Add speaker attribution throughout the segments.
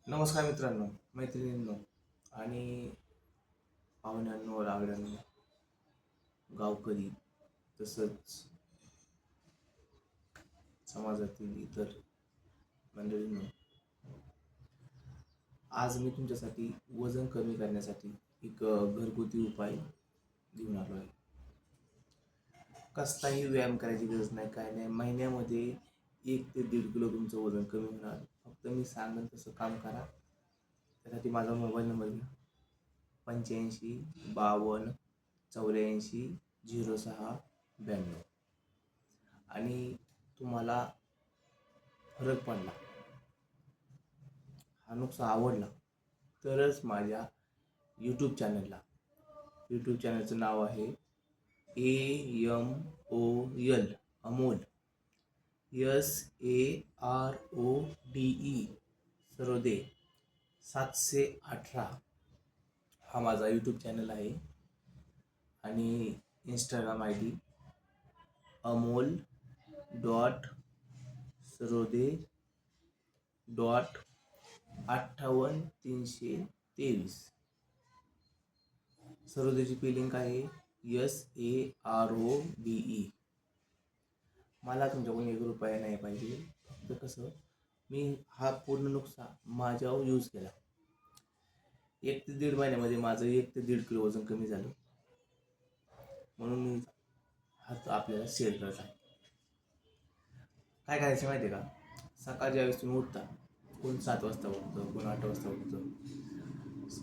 Speaker 1: नमस्कार मित्रांनो, मैत्रिणींनो आणि पाहुण्यांनो, रावड्यांनो, गावकरी तसंच समाजातील इतर मंडळींनो, आज मी तुमच्यासाठी वजन कमी करण्यासाठी एक घरगुती उपाय घेऊन आलो आहे. कसलाही व्यायाम करायची गरज नाही, काय नाही. महिन्यामध्ये 1 ते 1.5 किलो तुमचं वजन कमी होणार. फक्त मी सांगेन तसं काम करा. त्यासाठी माझा मोबाईल नंबर घ्या, 85 52 84 06 92. आणि तुम्हाला फरक पडला, हा नुकसा आवडला, तरच माझ्या यूट्यूब चॅनलचं नाव आहे AMOL, अमोल, SARODE, सरोदे 718 हा माझा यूट्यूब चॅनल आहे. आणि इंस्टाग्राम ID amol.सरोदे.58323. सरोदेची स्पेलिंग आहे SARODE. मला तुमच्याकडून 1 रुपया नाही पाहिजे. फक्त कसं, मी हा पूर्ण नुकसा माझ्यावर यूज केला. 1 ते 1.5 महिन्यामध्ये माझं 1 ते 1.5 किलो वजन कमी झालं. म्हणून मी हा आपल्याला शेअर करत आहे. काय करायचं माहिती आहे का? सकाळच्या ज्यावेळेस तुम्ही उठता, कोण 7 वाजता उठतं, कोण 8 वाजता उठतं,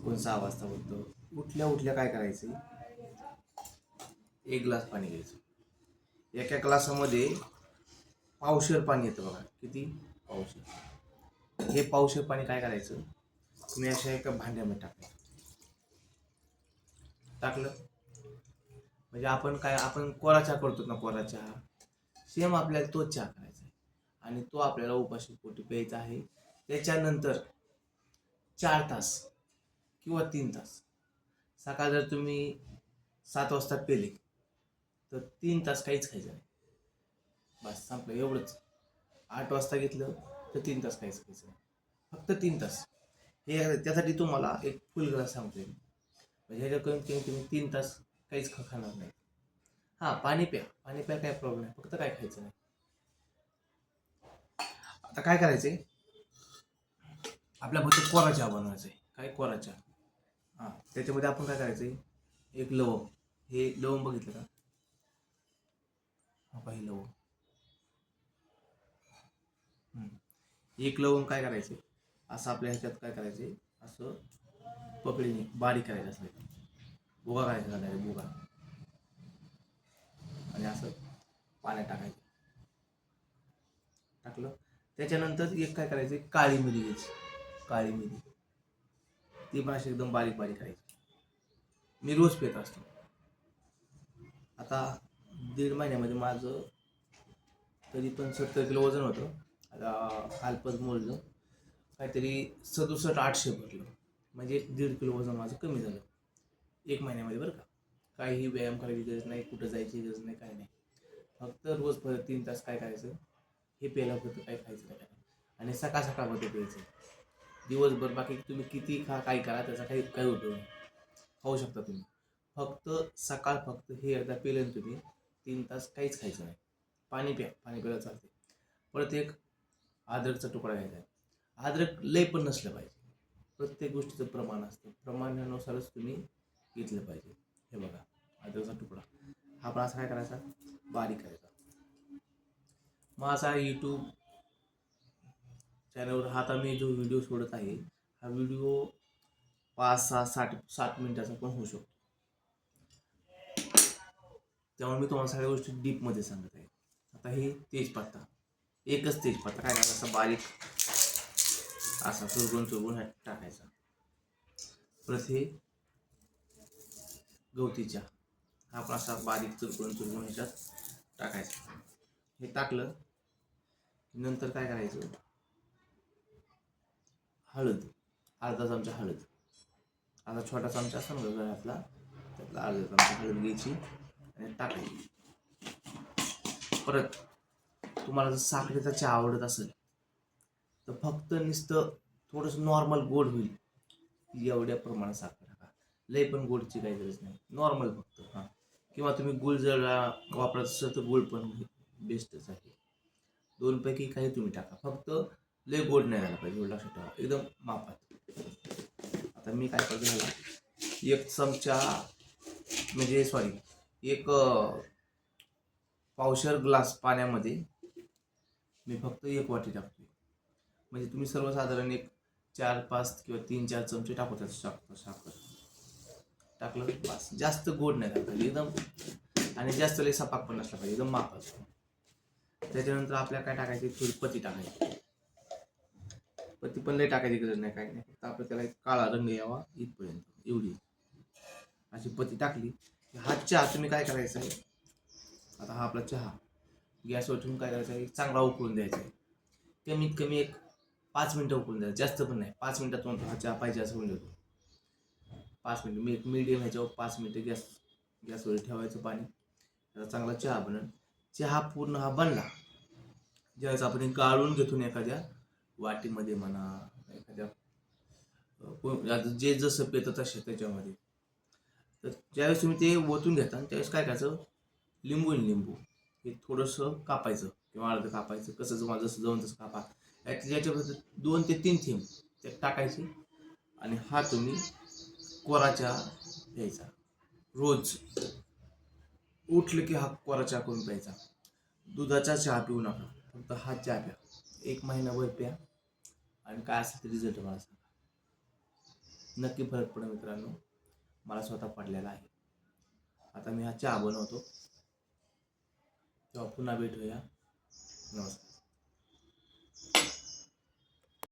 Speaker 1: कोण 6 वाजता उठतं. उठल्या उठल्या काय करायचं, 1 ग्लास पाणी घ्यायचं. एका ग्लासामध्ये पावशेर पाणी येतं बघा. किती? पावशेर. हे पावशेर पाणी काय करायचं, तुम्ही अशा एका भांड्यामध्ये टाकलं म्हणजे आपण कोरा चहा करतो ना, कोरा चहा सेम आपल्याला तोच चहा करायचा आहे. आणि तो आपल्याला उपाशी पोटी प्यायचा आहे. त्याच्यानंतर 4 तास किंवा 3 तास, सकाळ जर तुम्ही 7 वाजता पेले तर 3 तास काहीच खायचं नाही. बस संपलं, एवढंच. 8 वाजता घेतलं तर 3 तास काहीच खायचं नाही, फक्त 3 तास. हे त्यासाठी तुम्हाला एक फुल ग्लास सांगतोय, म्हणजे ह्याच्या कमीत कमी तुम्ही 3 तास काहीच खाणार नाही. हां, पाणी प्या, काय प्रॉब्लेम नाही, फक्त काय खायचं नाही. आता काय करायचंय, आपल्या फक्त कोरा चहा बनवायचा आहे. काय? कोरा चहा. हां, त्याच्यामध्ये आपण काय करायचंय, एक लवंग, हे लवंग बघितलं का? हा पाहिलं लवंग. एक लवंग काय करायचे, असं आपल्या ह्याच्यात काय करायचे, असं पकडीने बारीक करायचं असं, बुगा करायचा झाला बुगा, आणि असं पाण्यात टाकायचं. टाकलं त्याच्यानंतर एक काय करायचं, काळी मिरी घ्यायची. काळी मिरी, ती पण अशी एकदम बारीक बारीक करायची. मी रोज पेत असतो. आता 1.5 महिन्यामध्ये माझं तरी पण 70 किलो वजन होतं. आता कालपच मोजलं, काहीतरी 6700-800 भरलं. म्हणजे 1.5 किलो वजन माझं कमी झालं 1 महिन्यामध्ये, बरं का. काहीही व्यायाम करायची गरज नाही, कुठं जायची गरज नाही, काय नाही. फक्त रोज 3 तास काय करायचं, हे प्यायला होतं, काही खायचं नाही. आणि सकाळ सकाळमध्ये प्यायचं. दिवसभर बाकी तुम्ही किती खा, काय करा, त्याचा काही उपयोग नाही. खाऊ शकता तुम्ही, फक्त सकाळ फक्त हे एकदा पेलं तुम्ही, 3 तास काहीच खायचं नाही. पाणी प्या, पाणी प्यायला चालते. परत एक अद्रकचा तुकडा घ्यायचा आहे. अद्रक लय पण नसलं पाहिजे. प्रत्येक गोष्टीचं प्रमाण असतं, प्रमाणानुसारच तुम्ही घेतलं पाहिजे. हे बघा, अद्रकचा तुकडा हा पण असा काय करायचा, बारीक करायचा. माझा यूट्यूब चॅनलवर हा आता मी जो व्हिडिओ सोडत आहे, हा व्हिडिओ 5, 6, 7 मिनिटाचा पण होऊ शकतो. त्यामुळे मी तुम्हाला सगळ्या गोष्टी डीपमध्ये सांगत आहे. आता हे तेजपत्ता, एकच तेजपत्ता काय करायचा, असा बारीक असा चुरगून टाकायचा. परत हे गवती चहा, हा पण असा बारीक चुरगून ह्याच्यात टाकायचा. हे टाकलं नंतर काय करायचं, हळद, अर्धा चमचा हळद, आता छोटा चमचा असतो ना घरातला, त्यातला अर्धा चमचा हळद घ्यायची आणि टाकायची. परत तुम्हाला जर साखरेचा चहा आवडत असेल तर फक्त नुसतं थोडंसं नॉर्मल गोड होईल एवढ्या प्रमाणात साखर टाका. लय पण गोडची काही गरज नाही, नॉर्मल फक्त. हां, किंवा तुम्ही गुळ जर वापरत असाल तर गुळ पण बेस्टच आहे. दोनपैकी काही तुम्ही टाका, फक्त लय गोड नाही झाला पाहिजे, एवढं लक्षात ठेवा, एकदम मापात. आता मी काय करतो ह्याला 1 चमचा म्हणजे सॉरी 1 पावशेर ग्लास पाण्यामध्ये मी फक्त 1 वाटी टाकतो. म्हणजे तुम्ही सर्वसाधारण एक 4-5 किंवा 3-4 चमचे टाकू त्यात साखर टाकलं बस. जास्त गोड नाही झालं पाहिजे एकदम, आणि जास्त लय सपाक पण नसला पाहिजे, एकदम मापाचं. त्याच्यानंतर आपल्याला काय टाकायची, थोडी पती टाकायची. पती पण लय टाकायची गरज नाही, काय नाही, फक्त आपलं त्याला एक काळा रंग यावा इथपर्यंत एवढी अशी पती टाकली. हा चहा तुम्ही काय करायचं आहे, आता हा आपला चहा गॅसवर ठेवून काय करायचं आहे, चांगला उकळून द्यायचा आहे. कमीत कमी एक 5 मिनटं उकळून द्यायचं, जास्त पण नाही. 5 मिनटात तुम्हाला हा चहा पाहिजे असं होऊन जातो. 5 मिनटं मी एक मीडियम ह्याच्यावर 5 मिनटं गॅसवर ठेवायचं पाणी. त्याचा चांगला चहा बनन. चहा पूर्ण हा बनला, ज्यावेळेस आपण गाळून घेतो एखाद्या वाटीमध्ये म्हणा, एखाद्या जे जसं पेतं तसे त्याच्यामध्ये, तर ज्यावेळेस तुम्ही ते ओतून घेता त्यावेळेस काय करायचं, लिंबू हे थोडंसं कापायचं किंवा अर्धं कापायचं, कसं तुम्हाला जसं जाऊन तसं कापा. याच्यामध्ये 2 ते 3 थेंब त्यात टाकायचे, आणि हा तुम्ही कोरा चहा प्यायचा. रोज उठलं की हा कोरा चहा करून प्यायचा. दुधाचा चहा पिऊ नका, फक्त हा चहा प्या. 1 महिनाभर प्या, आणि काय असेल ते रिझल्ट मला सांगा. नक्की फरक पडेल मित्रांनो, मला स्वतः पडलेला आहे. आता मी हा चहा बनवतो, तेव्हा पुन्हा भेटूया. नमस्कार.